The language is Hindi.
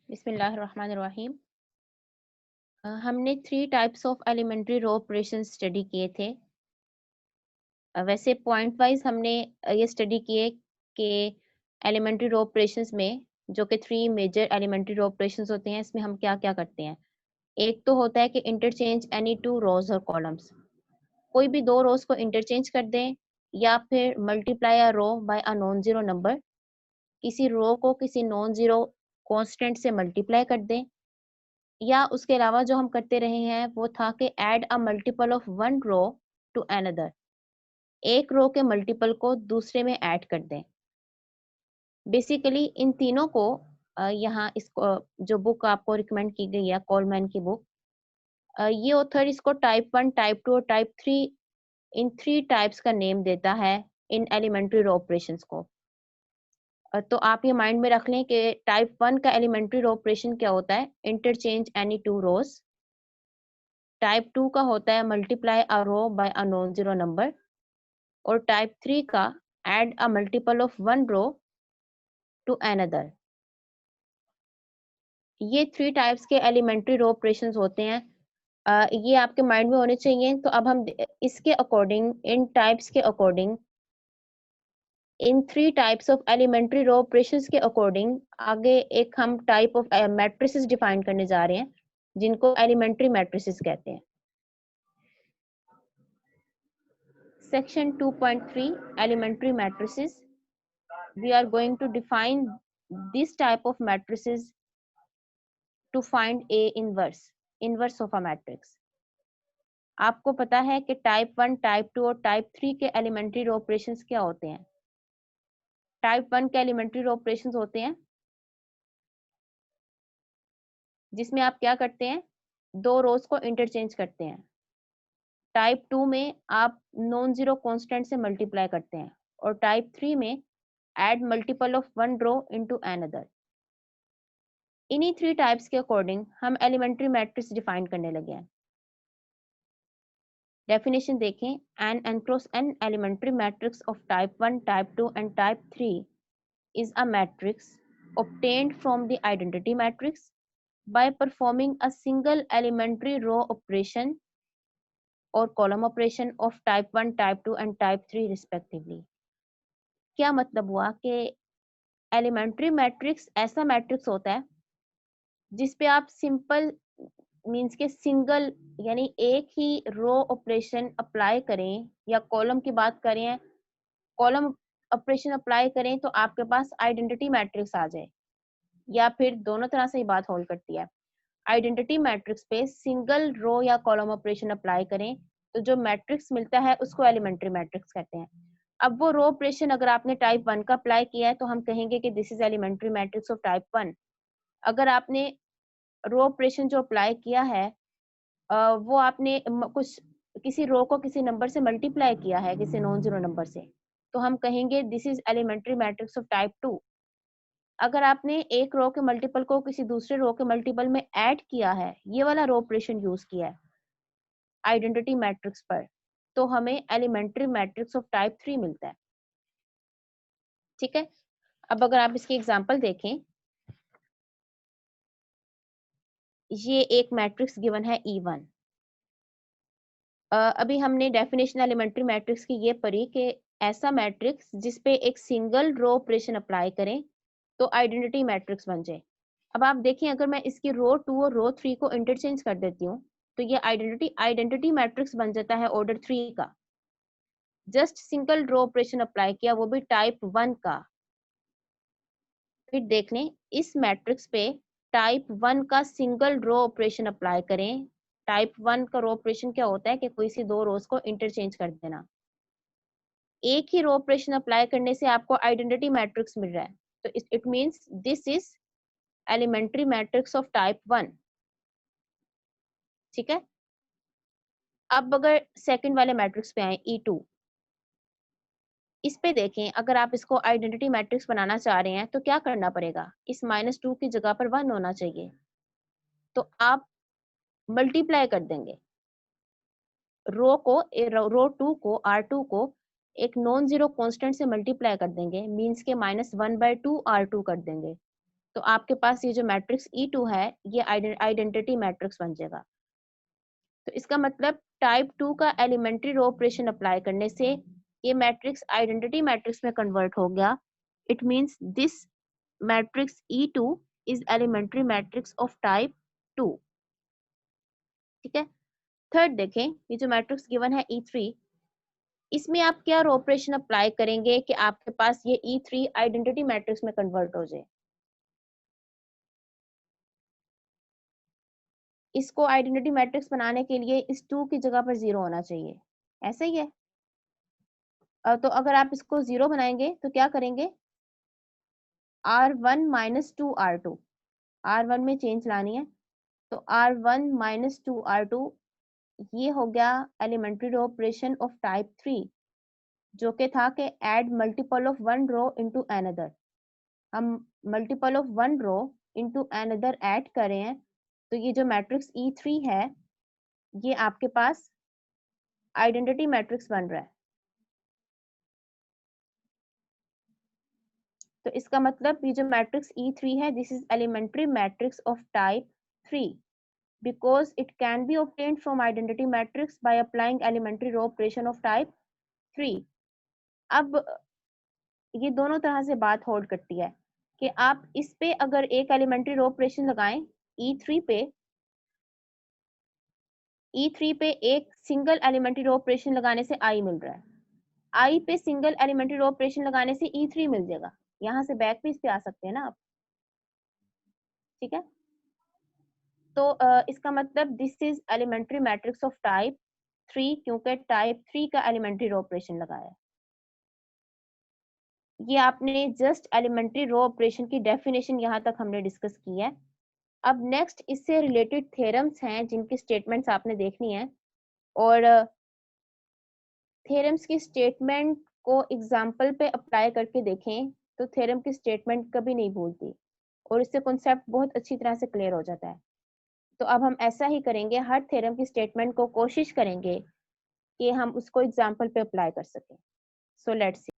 बिस्मिल्लाहिर्रहमानिर्रहीम। हमने 3 types of elementary row operation study किए थे। वैसे पॉइंट वाइज हमने ये स्टडी किए कि एलिमेंट्री रो ऑपरेशंस में जो कि 3 मेजर एलिमेंट्री रो ऑपरेशंस होते हैं, इसमें हम क्या-क्या करते हैं। एक तो होता है कि इंटरचेंज एनी 2 रोज और कॉलम्स। कोई भी 2 रोज को इंटरचेंज कर दें या फिर multiply a row by a non zero number. किसी रो को किसी नॉन जीरो कांस्टेंट से मल्टीप्लाई कर दें, या उसके अलावा जो हम करते रहे हैं वो था कि add a multiple of one row to another. एक रो के मल्टीपल को दूसरे में ऐड कर दें। बेसिकली इन तीनों को यहाँ इसको जो बुक आपको रिकमेंड की गई है कोलमैन की बुक, ये ऑथर इसको टाइप 1, टाइप 2 और टाइप 3, इन 3 टाइप्स का नेम देता है इन एलिमेंट्री रो ऑपरेशंस को। तो आप ये माइंड में रख लें कि टाइप 1 का एलिमेंट्री रो ऑपरेशन क्या होता है, इंटरचेंज एनी 2 रोज। टाइप 2 का होता है multiply a row by a non zero number, और टाइप 3 का add a multiple of one row to another. ये 3 टाइप्स के एलिमेंट्री रो ऑपरेशंस होते हैं। ये आपके माइंड में होने चाहिए। तो अब हम इसके अकॉर्डिंग, इन टाइप्स के अकॉर्डिंग, इन 3 types of elementary row operations के अकॉर्डिंग आगे एक हम टाइप ऑफ मैट्रिसेस डिफाइन करने जा रहे हैं, जिनको एलिमेंट्री मैट्रिसेस कहते हैं। Section 2.3 Elementary Matrices. We are going to define this type of matrices to find A inverse, inverse of a matrix. आपको पता है कि टाइप 1, टाइप 2 और टाइप 3 के एलिमेंट्री रो ऑपरेशंस क्या होते हैं। टाइप 1 के एलिमेंट्री रो ऑपरेशंस होते हैं जिसमें आप क्या करते हैं, 2 रोज को इंटरचेंज करते हैं। टाइप 2 में आप नॉन जीरो कांस्टेंट से मल्टीप्लाई करते हैं, और टाइप 3 में add multiple of one row into another. इन्हीं 3 टाइप्स के अकॉर्डिंग हम एलिमेंट्री मैट्रिक्स डिफाइन करने लगे हैं। डेफिनेशन देखें, N cross N elementary matrix of type 1, type 2 and type 3 is a matrix obtained from the identity matrix by performing a single elementary row operation or column operation of type 1, type 2 and type 3 respectively। क्या मतलब हुआ कि एलिमेंट्री मैट्रिक्स ऐसा मैट्रिक्स होता है जिस पे आप सिंपल मीन्स के सिंगल यानी एक ही रो ऑपरेशन अप्लाई करें, या कॉलम की बात करें, कॉलम ऑपरेशन अप्लाई करें तो आपके पास आइडेंटिटी मैट्रिक्स आ जाए, या फिर दोनों तरह से ही बात होल्ड करती है। आइडेंटिटी मैट्रिक्स पे सिंगल रो या कॉलम ऑपरेशन अप्लाई करें तो जो मैट्रिक्स मिलता है उसको एलिमेंट्री मैट्रिक्स कहते हैं। अब वो रो ऑपरेशन अगर आपने टाइप 1 का अप्लाई किया है तो हम कहेंगे कि this is elementary matrix of type 1। अगर आपने रो ऑपरेशन जो अप्लाई किया है वो आपने कुछ किसी रो को किसी नंबर से मल्टीप्लाई किया है, किसी नॉन जीरो नंबर से, तो हम कहेंगे this is elementary matrix of type 2। अगर आपने एक रो के मल्टीपल को किसी दूसरे रो के मल्टीपल में ऐड किया है, ये वाला रो ऑपरेशन यूज किया है आइडेंटिटी मैट्रिक्स पर, तो हमें एलिमेंट्री मैट्रिक्स ऑफ टाइप 3 मिलता है। ठीक है, अब अगर आप इसकी एग्जांपल देखें, ये एक मैट्रिक्स गिवन है E1। अभी हमने डेफिनेशन एलिमेंट्री मैट्रिक्स की ये पढ़ी कि ऐसा मैट्रिक्स जिस पे एक सिंगल रो ऑपरेशन अप्लाई करें तो आइडेंटिटी मैट्रिक्स बन जाए। अब आप देखें, अगर मैं इसकी रो 2 और रो 3 को इंटरचेंज कर देती हूँ तो ये आइडेंटिटी मैट्रिक्स बन जाता है ऑर्डर 3 का। Just single row operation apply किया, वो भी टाइप 1 का। फिर देख लें, इस मैट्रिक्स पे टाइप 1 का सिंगल रो ऑपरेशन अप्लाई करें। टाइप 1 का रो ऑपरेशन क्या होता है कि कोई सी 2 रोज को इंटरचेंज कर देना। एक ही रो ऑपरेशन अप्लाई करने से आपको आइडेंटिटी मैट्रिक्स मिल रहा है, तो it means this is elementary matrix of type 1। ठीक है, अब अगर सेकंड वाले मैट्रिक्स पे आए E2, इस पे देखें, अगर आप इसको आइडेंटिटी मैट्रिक्स बनाना चाह रहे हैं तो क्या करना पड़ेगा, इस -2 की जगह पर 1 होना चाहिए, तो आप मल्टीप्लाई कर देंगे रो 2 को R2 को एक नॉन जीरो कांस्टेंट से मल्टीप्लाई कर देंगे, मींस के -1/2 R2 कर देंगे, तो आपके पास ये जो मैट्रिक्स E2 है ये आइडेंटिटी मैट्रिक्स बन जाएगा। तो इसका मतलब टाइप 2 का एलिमेंट्री रो ऑपरेशन अप्लाई करने से ये मैट्रिक्स आइडेंटिटी मैट्रिक्स में कन्वर्ट हो गया। It means this matrix E2 is elementary matrix of type 2। ठीक है। थर्ड देखें, ये जो मैट्रिक्स गिवन है E3, इसमें आप क्या रो ऑपरेशन अप्लाई करेंगे कि आपके पास ये E3 आइडेंटिटी मैट्रिक्स में कन्वर्ट हो जाए। इसको आइडेंटिटी मैट्रिक्स बनाने के लिए इस 2 की जगह पर 0 होना चाहिए, ऐसा ही है। तो अगर आप इसको 0 बनाएंगे तो क्या करेंगे, R1 माइनस 2 R2, R1 में चेंज लानी है, तो R1 माइनस 2 R2 ये हो गया elementary row operation of type 3, जो कि था कि add multiple of one row into another. हम multiple of one row into another add कर रहे हैं, तो ये जो मैट्रिक्स E3 है ये आपके पास आइडेंटिटी मैट्रिक्स बन रहा है। तो इसका मतलब ये जो मैट्रिक्स E3 है this is elementary matrix of type 3 because it can be obtained from identity matrix by applying elementary row operation of type 3। अब ये दोनों तरह से बात होल्ड करती है कि आप इस पे अगर एक एलिमेंट्री रो ऑपरेशन लगाएं E3 पे, E3 पे एक सिंगल एलिमेंट्री रो ऑपरेशन लगाने से I मिल रहा है, I पे सिंगल एलिमेंट्री रो ऑपरेशन लगाने से E3 मिल जाएगा। यहाँ से बैक भी इस पे आ सकते हैं ना आप। ठीक है। तो इसका मतलब this is elementary matrix of type 3 क्योंकि टाइप 3 का एलिमेंट्री रो ऑपरेशन लगाया है। ये आपने जस्ट एलिमेंट्री रो ऑपरेशन की डेफिनेशन यहाँ तक हमने डिस्कस की है। अब नेक्स्ट इससे रिलेटेड थ्योरम्स हैं जिनकी स्टेटमेंट्स आपने देखनी है, और थ्योरम्स की स्टेटमेंट को एग्जाम्पल पे अप्लाई करके देखें तो थ्योरम की स्टेटमेंट कभी नहीं भूलती और इससे कॉन्सेप्ट बहुत अच्छी तरह से क्लियर हो जाता है। तो अब हम ऐसा ही करेंगे, हर थ्योरम की स्टेटमेंट को कोशिश करेंगे कि हम उसको एग्जाम्पल पे अप्लाई कर सकें। So let's see.